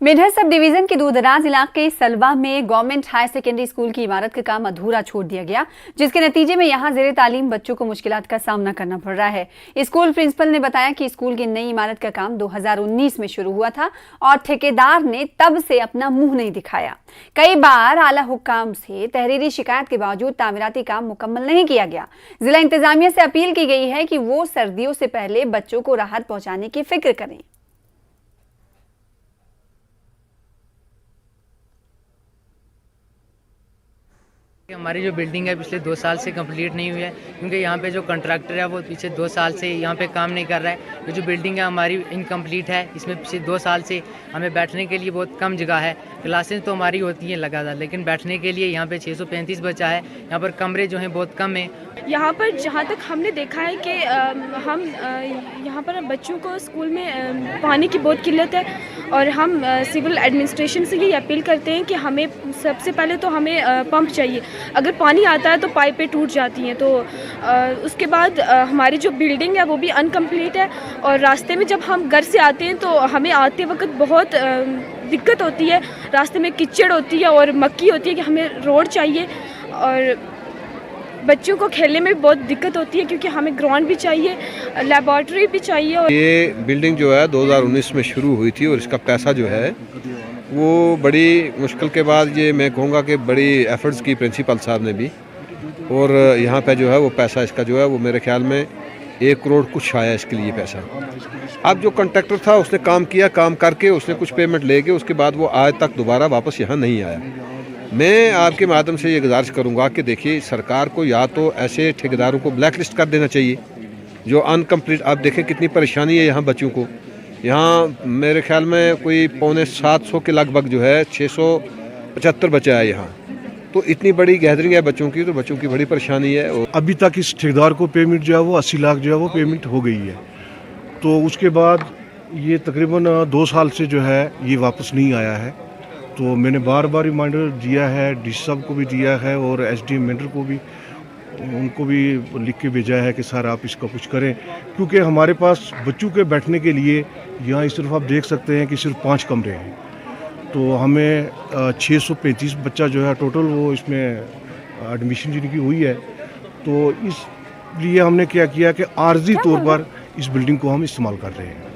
Mendhar sub division के दूरदराज इलाके सलवा में गवर्नमेंट हायर सेकेंडरी स्कूल की इमारत का काम अधूरा छोड़ दिया गया, जिसके नतीजे में यहां जेर तालीम बच्चों को मुश्किलात का सामना करना पड़ रहा है। स्कूल प्रिंसिपल ने बताया कि स्कूल की नई इमारत का काम 2019 में शुरू हुआ था और ठेकेदार ने तब से अपना मुंह नहीं दिखाया। कई बार आला हुक्काम से तहरीरी शिकायत के बावजूद तामीराती काम मुकम्मल नहीं किया गया। जिला इंतजामिया से अपील की गई है कि वो सर्दियों से पहले बच्चों को राहत पहुंचाने की फिक्र करें। हमारी जो बिल्डिंग है पिछले 2 साल से कंप्लीट नहीं हुई है, क्योंकि यहाँ पे जो कॉन्ट्रैक्टर है वो पिछले 2 साल से यहाँ पे काम नहीं कर रहा है। ये जो बिल्डिंग है हमारी इनकम्प्लीट है, इसमें पिछले 2 साल से हमें बैठने के लिए बहुत कम जगह है। क्लासेस तो हमारी होती हैं लगातार, लेकिन बैठने के लिए यहाँ पे 635 बच्चा है। यहाँ पर कमरे जो हैं बहुत कम हैं। यहाँ पर जहाँ तक हमने देखा है कि हम यहाँ पर बच्चों को स्कूल में पानी की बहुत किल्लत है और हम सिविल एडमिनिस्ट्रेशन से यही अपील करते हैं कि हमें सबसे पहले तो हमें पंप चाहिए। अगर पानी आता है तो पाइपें टूट जाती हैं, तो उसके बाद हमारी जो बिल्डिंग है वो भी अनकम्प्लीट है और रास्ते में जब हम घर से आते हैं तो हमें आते वक्त बहुत दिक्कत होती है। रास्ते में कीचड़ होती है और मक्की होती है कि हमें रोड चाहिए और बच्चों को खेलने में भी बहुत दिक्कत होती है क्योंकि हमें ग्राउंड भी चाहिए, लेबॉर्ट्री भी चाहिए। और ये बिल्डिंग जो है 2019 में शुरू हुई थी और इसका पैसा जो है वो बड़ी मुश्किल के बाद, ये मैं कहूँगा कि बड़ी एफर्ट्स की प्रिंसिपल साहब ने भी, और यहाँ पे जो है वो पैसा इसका जो है वो मेरे ख्याल में 1 करोड़ कुछ आया इसके लिए पैसा। अब जो कॉन्ट्रैक्टर था उसने काम किया, काम करके उसने कुछ पेमेंट ले गए, उसके बाद वो आज तक दोबारा वापस यहाँ नहीं आया। मैं आपके माध्यम से ये गुजारिश करूँगा कि देखिए, सरकार को या तो ऐसे ठेकेदारों को ब्लैक लिस्ट कर देना चाहिए जो अनकम्प्लीट। आप देखें कितनी परेशानी है यहाँ बच्चों को। यहाँ मेरे ख्याल में कोई 750 के लगभग जो है 675 बच्चा है यहाँ, तो इतनी बड़ी गैदरिंग है बच्चों की, तो बच्चों की बड़ी परेशानी है। और अभी तक इस ठेकेदार को पेमेंट जो है वो 80 लाख जो है वो पेमेंट हो गई है, तो उसके बाद ये तकरीबन 2 साल से जो है ये वापस नहीं आया है। तो मैंने बार बार रिमाइंडर दिया है, डी साहब को भी दिया है और एसडीएम मेंढर को भी, उनको भी लिख के भेजा है कि सर आप इसका कुछ करें, क्योंकि हमारे पास बच्चों के बैठने के लिए यहाँ सिर्फ आप देख सकते हैं कि सिर्फ 5 कमरे हैं, तो हमें 635 बच्चा जो है टोटल वो इसमें एडमिशन जिनकी हुई है। तो इसलिए हमने क्या किया कि आर्जी तौर पर इस बिल्डिंग को हम इस्तेमाल कर रहे हैं।